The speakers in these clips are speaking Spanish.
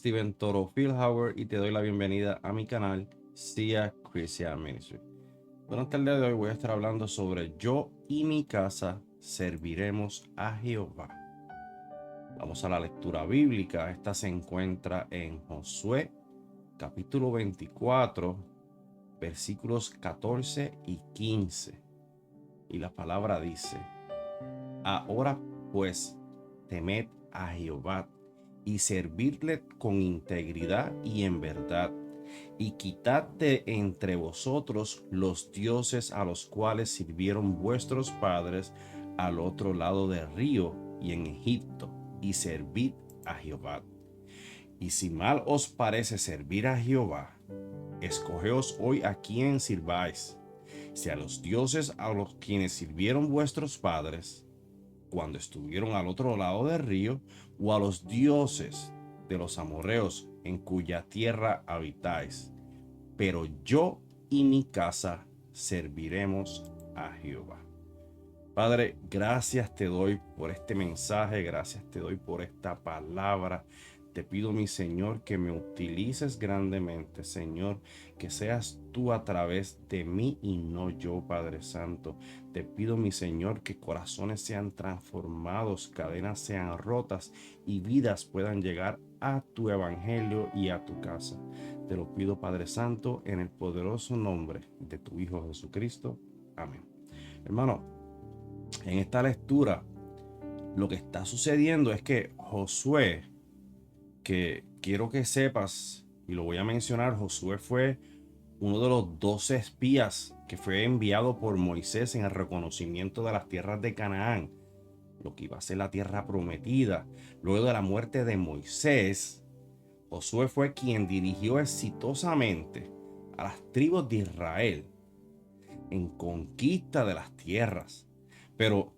Steven Toro Philhauer y te doy la bienvenida a mi canal SIA Christian Ministry. Durante el día de hoy voy a estar hablando sobre yo y mi casa serviremos a Jehová. Vamos a la lectura bíblica. Esta se encuentra en Josué capítulo 24 versículos 14 y 15. Y la palabra dice: ahora pues temed a Jehová y servidle con integridad y en verdad, y quitad de entre vosotros los dioses a los cuales sirvieron vuestros padres al otro lado del río y en Egipto, y servid a Jehová. Y si mal os parece servir a Jehová, escogeos hoy a quién sirváis, si a los dioses a los quienes sirvieron vuestros padres cuando estuvieron al otro lado del río, o a los dioses de los amorreos en cuya tierra habitáis. Pero yo y mi casa serviremos a Jehová. Padre, gracias te doy por este mensaje, gracias te doy por esta palabra. Te pido, mi Señor, que me utilices grandemente, Señor, que seas tú a través de mí y no yo, Padre Santo. Te pido, mi Señor, que corazones sean transformados, cadenas sean rotas y vidas puedan llegar a tu evangelio y a tu casa. Te lo pido, Padre Santo, en el poderoso nombre de tu Hijo Jesucristo. Amén. Hermano, en esta lectura, lo que está sucediendo es que Josué, que quiero que sepas, y lo voy a mencionar, Josué fue uno de los 12 espías que fue enviado por Moisés en el reconocimiento de las tierras de Canaán, lo que iba a ser la tierra prometida. Luego de la muerte de Moisés, Josué fue quien dirigió exitosamente a las tribus de Israel en conquista de las tierras. Pero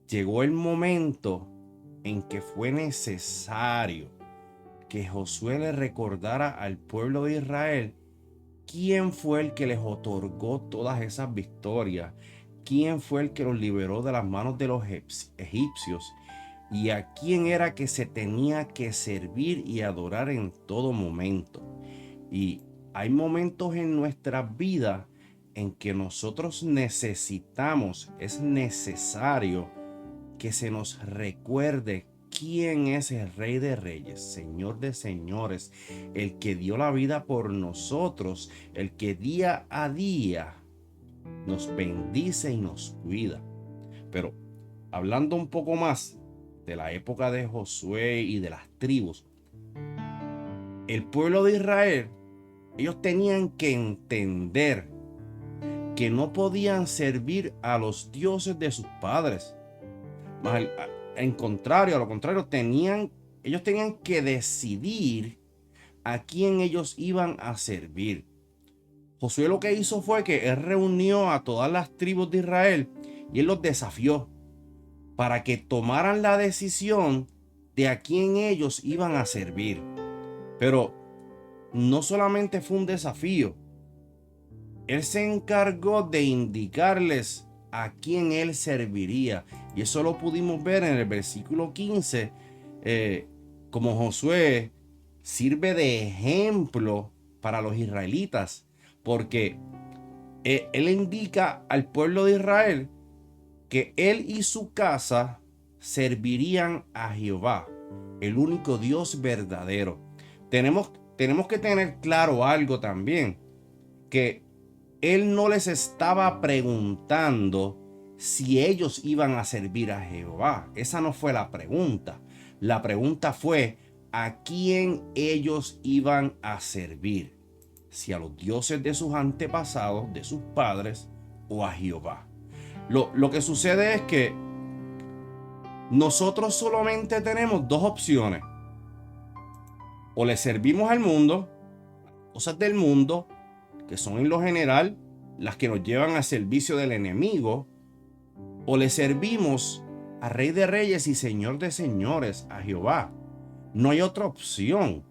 llegó el momento en que fue necesario que Josué le recordara al pueblo de Israel quién fue el que les otorgó todas esas victorias, quién fue el que los liberó de las manos de los egipcios y a quién era que se tenía que servir y adorar en todo momento. Y hay momentos en nuestra vida en que nosotros es necesario que se nos recuerde quién es el Rey de Reyes, Señor de Señores, el que dio la vida por nosotros, el que día a día nos bendice y nos cuida. Pero hablando un poco más de la época de Josué y de las tribus, el pueblo de Israel, ellos tenían que entender que no podían servir a los dioses de sus padres. A lo contrario, ellos tenían que decidir a quién ellos iban a servir. Josué lo que hizo fue que él reunió a todas las tribus de Israel y él los desafió para que tomaran la decisión de a quién ellos iban a servir. Pero no solamente fue un desafío, él se encargó de indicarles a quién él serviría. Y eso lo pudimos ver en el versículo 15, como Josué sirve de ejemplo para los israelitas, porque él indica al pueblo de Israel que él y su casa servirían a Jehová, el único Dios verdadero. Tenemos que tener claro algo también, que él no les estaba preguntando si ellos iban a servir a Jehová. Esa no fue la pregunta. La pregunta fue a quién ellos iban a servir. Si a los dioses de sus antepasados, de sus padres, o a Jehová. Lo que sucede es que nosotros solamente tenemos dos opciones. O le servimos al mundo, cosas del mundo, que son en lo general las que nos llevan al servicio del enemigo, o le servimos a Rey de Reyes y Señor de Señores, a Jehová. No hay otra opción.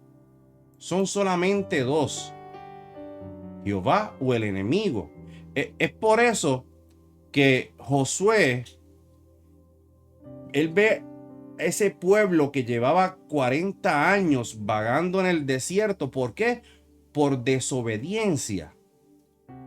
Son solamente dos: Jehová o el enemigo. Es por eso que Josué, él ve ese pueblo que llevaba 40 años vagando en el desierto. ¿Por qué? Por desobediencia.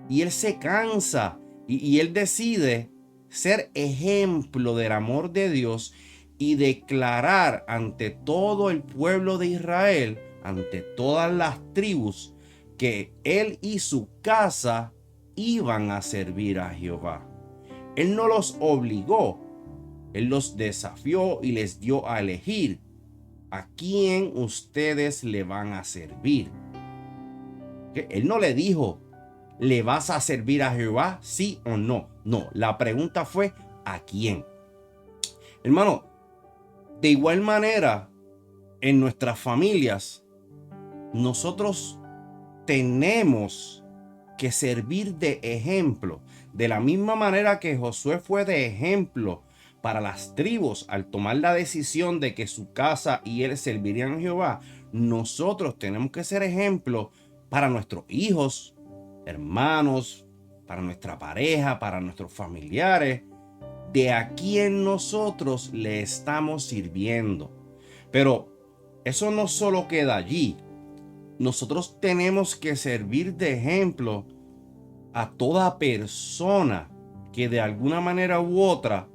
Y él se cansa y él decide ser ejemplo del amor de Dios y declarar ante todo el pueblo de Israel, ante todas las tribus, que él y su casa iban a servir a Jehová. Él no los obligó, él los desafió y les dio a elegir a quién ustedes le van a servir. Él no le dijo, ¿le vas a servir a Jehová? ¿Sí o no? No, la pregunta fue, ¿a quién? Hermano, de igual manera, en nuestras familias, nosotros tenemos que servir de ejemplo. De la misma manera que Josué fue de ejemplo para las tribus al tomar la decisión de que su casa y él servirían a Jehová, nosotros tenemos que ser ejemplo para nuestros hijos, hermanos, para nuestra pareja, para nuestros familiares, de a quién nosotros le estamos sirviendo. Pero eso no solo queda allí. Nosotros tenemos que servir de ejemplo a toda persona que de alguna manera u otra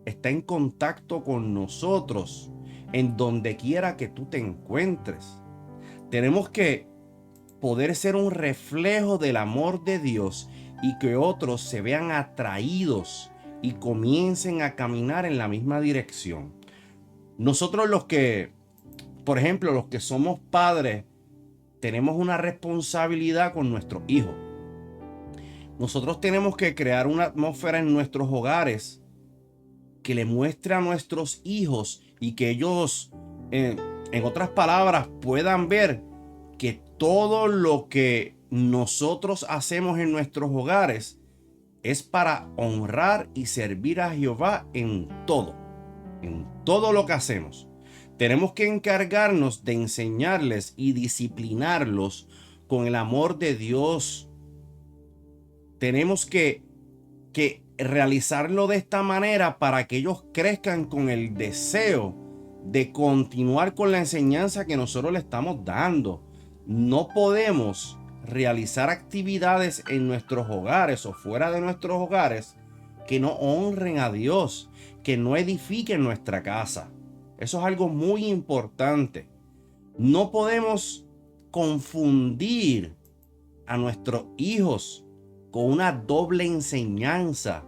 está en contacto con nosotros, en donde quiera que tú te encuentres. Tenemos que poder ser un reflejo del amor de Dios y que otros se vean atraídos y comiencen a caminar en la misma dirección. Nosotros por ejemplo, los que somos padres, tenemos una responsabilidad con nuestros hijos. Nosotros tenemos que crear una atmósfera en nuestros hogares que le muestre a nuestros hijos y que ellos, en otras palabras, puedan ver que todo lo que nosotros hacemos en nuestros hogares es para honrar y servir a Jehová en todo lo que hacemos. Tenemos que encargarnos de enseñarles y disciplinarlos con el amor de Dios. Tenemos que realizarlo de esta manera para que ellos crezcan con el deseo de continuar con la enseñanza que nosotros le estamos dando. No podemos realizar actividades en nuestros hogares o fuera de nuestros hogares que no honren a Dios, que no edifiquen nuestra casa. Eso es algo muy importante. No podemos confundir a nuestros hijos con una doble enseñanza.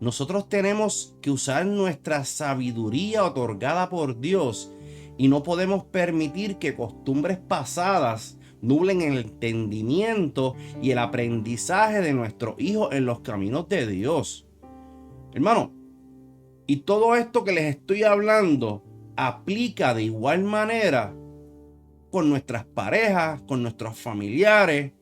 Nosotros tenemos que usar nuestra sabiduría otorgada por Dios y no podemos permitir que costumbres pasadas nublen el entendimiento y el aprendizaje de nuestros hijos en los caminos de Dios. Hermano, y todo esto que les estoy hablando aplica de igual manera con nuestras parejas, con nuestros familiares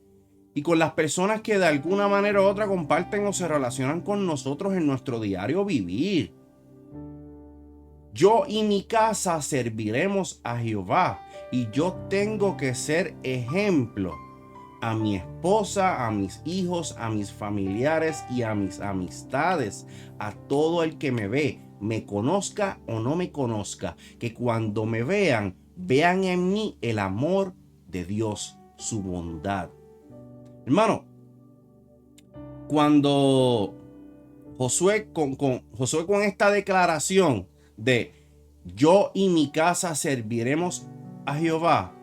y con las personas que de alguna manera u otra comparten o se relacionan con nosotros en nuestro diario vivir. Yo y mi casa serviremos a Jehová y yo tengo que ser ejemplo a mi esposa, a mis hijos, a mis familiares y a mis amistades, a todo el que me ve, me conozca o no me conozca, que cuando me vean, vean en mí el amor de Dios, su bondad. Hermano, cuando Josué con esta declaración de yo y mi casa serviremos a Jehová,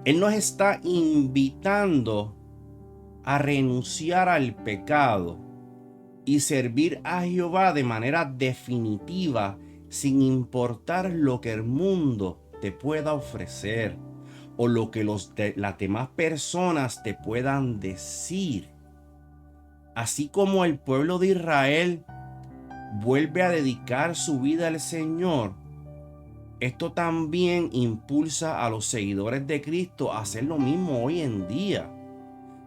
él nos está invitando a renunciar al pecado y servir a Jehová de manera definitiva, sin importar lo que el mundo te pueda ofrecer o lo que las demás personas te puedan decir. Así como el pueblo de Israel vuelve a dedicar su vida al Señor, esto también impulsa a los seguidores de Cristo a hacer lo mismo hoy en día.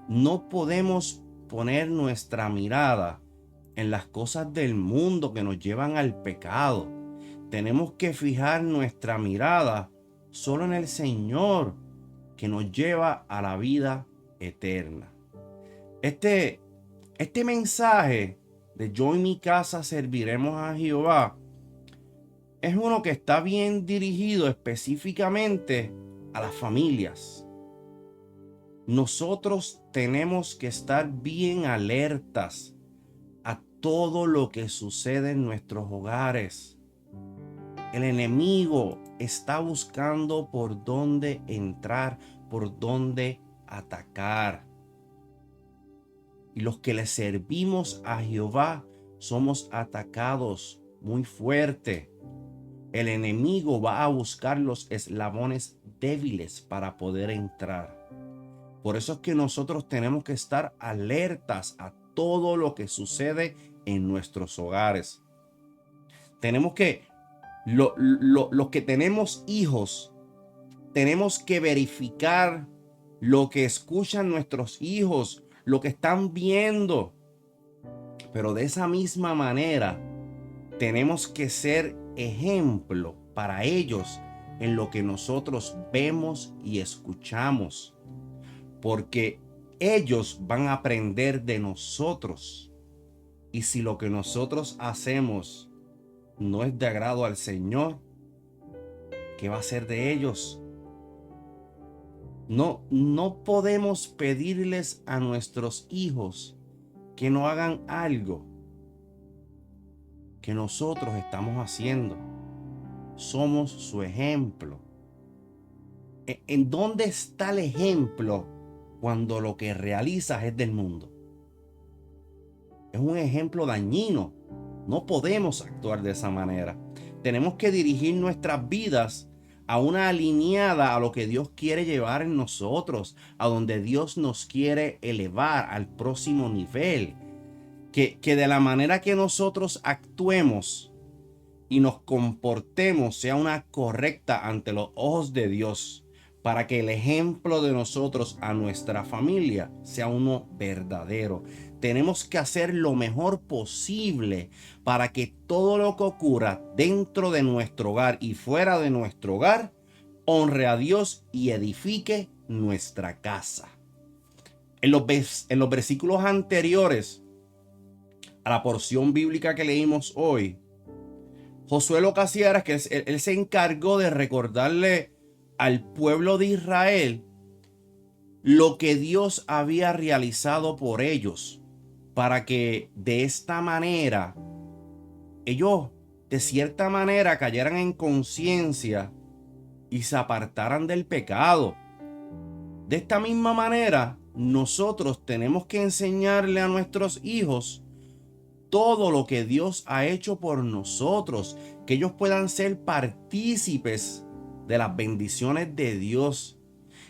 No podemos poner nuestra mirada en las cosas del mundo que nos llevan al pecado. Tenemos que fijar nuestra mirada solo en el Señor, que nos lleva a la vida eterna. Este mensaje de yo y mi casa serviremos a Jehová es uno que está bien dirigido específicamente a las familias. Nosotros tenemos que estar bien alertas a todo lo que sucede en nuestros hogares. El enemigo está buscando por dónde entrar, por dónde atacar. Y los que le servimos a Jehová somos atacados muy fuerte. El enemigo va a buscar los eslabones débiles para poder entrar. Por eso es que nosotros tenemos que estar alertas a todo lo que sucede en nuestros hogares. Tenemos que, los que tenemos hijos, tenemos que verificar lo que escuchan nuestros hijos, lo que están viendo. Pero de esa misma manera, tenemos que ser ejemplo para ellos en lo que nosotros vemos y escuchamos. Porque ellos van a aprender de nosotros. Y si lo que nosotros hacemos no es de agrado al Señor, ¿qué va a ser de ellos? No podemos pedirles a nuestros hijos que no hagan algo que nosotros estamos haciendo. Somos su ejemplo. ¿En dónde está el ejemplo cuando lo que realizas es del mundo? Es un ejemplo dañino. No podemos actuar de esa manera. Tenemos que dirigir nuestras vidas a una alineada a lo que Dios quiere llevar en nosotros, a donde Dios nos quiere elevar al próximo nivel. Que de la manera que nosotros actuemos y nos comportemos sea una correcta ante los ojos de Dios, para que el ejemplo de nosotros a nuestra familia sea uno verdadero. Tenemos que hacer lo mejor posible para que todo lo que ocurra dentro de nuestro hogar y fuera de nuestro hogar honre a Dios y edifique nuestra casa. En los versículos anteriores a la porción bíblica que leímos hoy, Josué lo que hacía era que él se encargó de recordarle al pueblo de Israel lo que Dios había realizado por ellos, para que de esta manera ellos de cierta manera cayeran en conciencia y se apartaran del pecado. De esta misma manera, nosotros tenemos que enseñarle a nuestros hijos todo lo que Dios ha hecho por nosotros, que ellos puedan ser partícipes de las bendiciones de Dios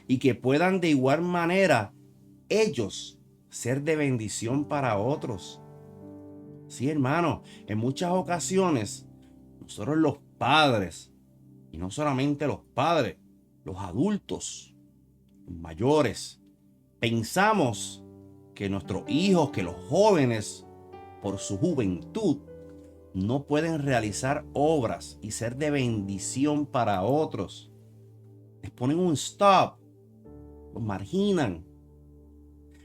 y que puedan de igual manera ellos ser de bendición para otros. Sí, hermano, en muchas ocasiones nosotros los padres, y no solamente los padres, los adultos, los mayores, pensamos que nuestros hijos, que los jóvenes, por su juventud, no pueden realizar obras y ser de bendición para otros. Les ponen un stop, los marginan.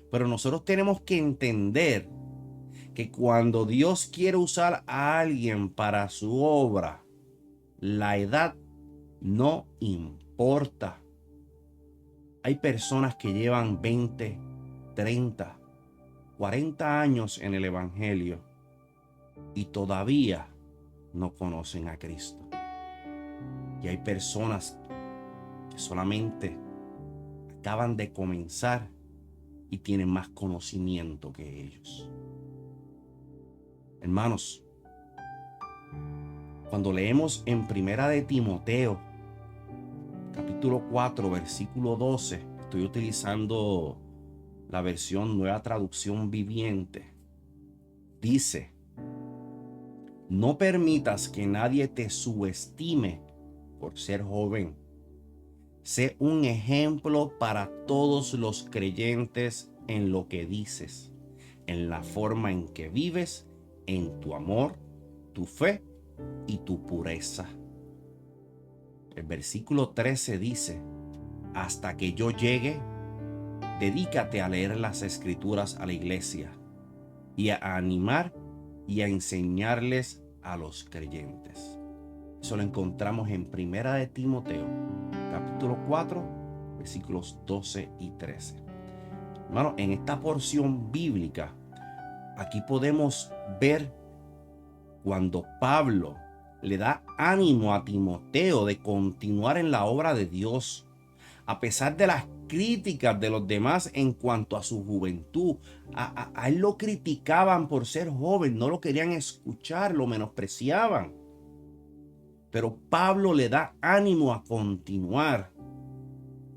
Pero nosotros tenemos que entender que cuando Dios quiere usar a alguien para su obra, la edad no importa. Hay personas que llevan 20, 30, 40 años en el Evangelio y todavía no conocen a Cristo. Y hay personas que solamente acaban de comenzar y tienen más conocimiento que ellos. Hermanos, cuando leemos en Primera de Timoteo, capítulo 4, versículo 12, estoy utilizando la versión Nueva Traducción Viviente, dice: no permitas que nadie te subestime por ser joven. Sé un ejemplo para todos los creyentes en lo que dices, en la forma en que vives, en tu amor, tu fe y tu pureza. El versículo 13 dice: hasta que yo llegue, dedícate a leer las escrituras a la iglesia y a animar y a enseñarles a los creyentes. Eso lo encontramos en Primera de Timoteo, capítulo 4, versículos 12 y 13. Hermano, en esta porción bíblica, aquí podemos ver cuando Pablo le da ánimo a Timoteo de continuar en la obra de Dios, a pesar de las críticas de los demás en cuanto a su juventud. A él lo criticaban por ser joven, no lo querían escuchar, lo menospreciaban. Pero Pablo le da ánimo a continuar.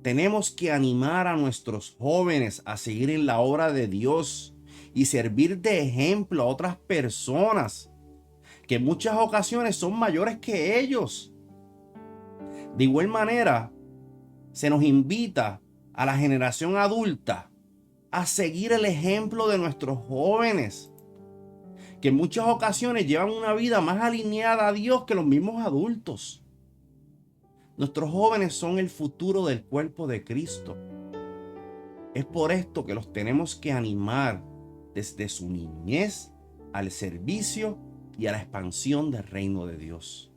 Tenemos que animar a nuestros jóvenes a seguir en la obra de Dios y servir de ejemplo a otras personas que en muchas ocasiones son mayores que ellos. De igual manera, se nos invita a la generación adulta a seguir el ejemplo de nuestros jóvenes, que en muchas ocasiones llevan una vida más alineada a Dios que los mismos adultos. Nuestros jóvenes son el futuro del cuerpo de Cristo. Es por esto que los tenemos que animar desde su niñez al servicio y a la expansión del reino de Dios.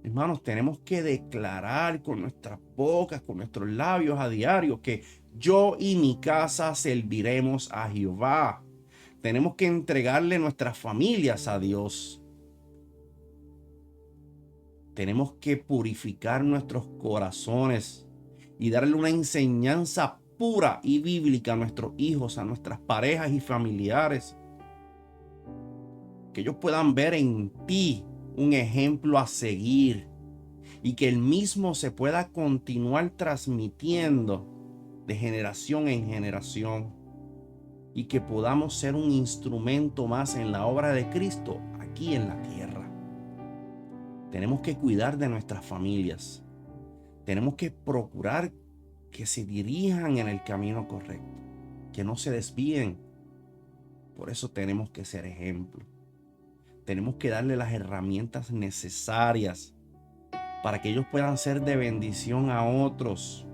Hermanos, tenemos que declarar con nuestras bocas, con nuestros labios a diario que yo y mi casa serviremos a Jehová. Tenemos que entregarle nuestras familias a Dios. Tenemos que purificar nuestros corazones y darle una enseñanza pura y bíblica a nuestros hijos, a nuestras parejas y familiares. Que ellos puedan ver en ti un ejemplo a seguir y que el mismo se pueda continuar transmitiendo de generación en generación y que podamos ser un instrumento más en la obra de Cristo aquí en la tierra. Tenemos que cuidar de nuestras familias. Tenemos que procurar que se dirijan en el camino correcto, que no se desvíen. Por eso tenemos que ser ejemplo. Tenemos que darle las herramientas necesarias para que ellos puedan ser de bendición a otros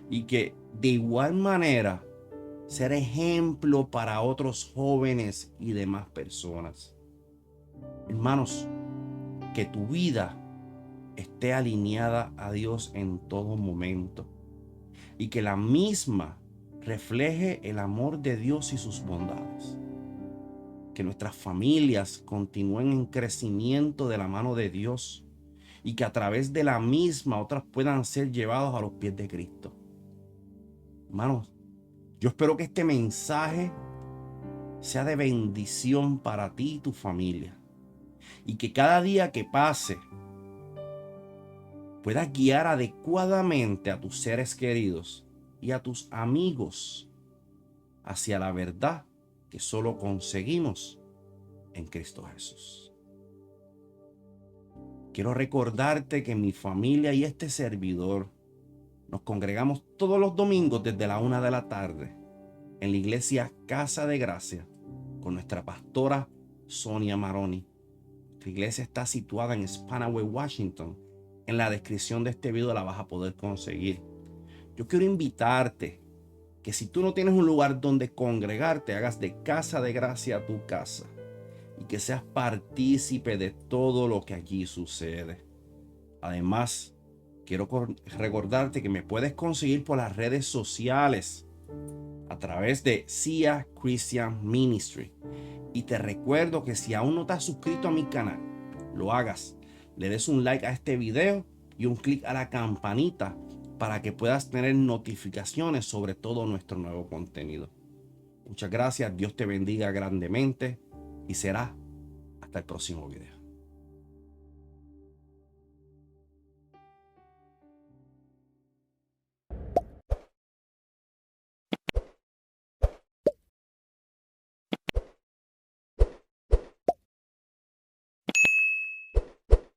y que de igual manera ser ejemplo para otros jóvenes y demás personas. Hermanos, que tu vida esté alineada a Dios en todo momento y que la misma refleje el amor de Dios y sus bondades. Que nuestras familias continúen en crecimiento de la mano de Dios y que a través de la misma otras puedan ser llevados a los pies de Cristo. Hermanos, yo espero que este mensaje sea de bendición para ti y tu familia y que cada día que pase puedas guiar adecuadamente a tus seres queridos y a tus amigos hacia la verdad que solo conseguimos en Cristo Jesús. Quiero recordarte que mi familia y este servidor nos congregamos todos los domingos desde la 1 de la tarde en la iglesia Casa de Gracia con nuestra pastora Sonia Maroni. La iglesia está situada en Spanaway, Washington. En la descripción de este video la vas a poder conseguir. Yo quiero invitarte que si tú no tienes un lugar donde congregarte, hagas de Casa de Gracia tu casa y que seas partícipe de todo lo que allí sucede. Además, quiero recordarte que me puedes conseguir por las redes sociales a través de Sia Christian Ministry. Y te recuerdo que si aún no te has suscrito a mi canal, lo hagas. Le des un like a este video y un clic a la campanita para que puedas tener notificaciones sobre todo nuestro nuevo contenido. Muchas gracias, Dios te bendiga grandemente y será hasta el próximo video.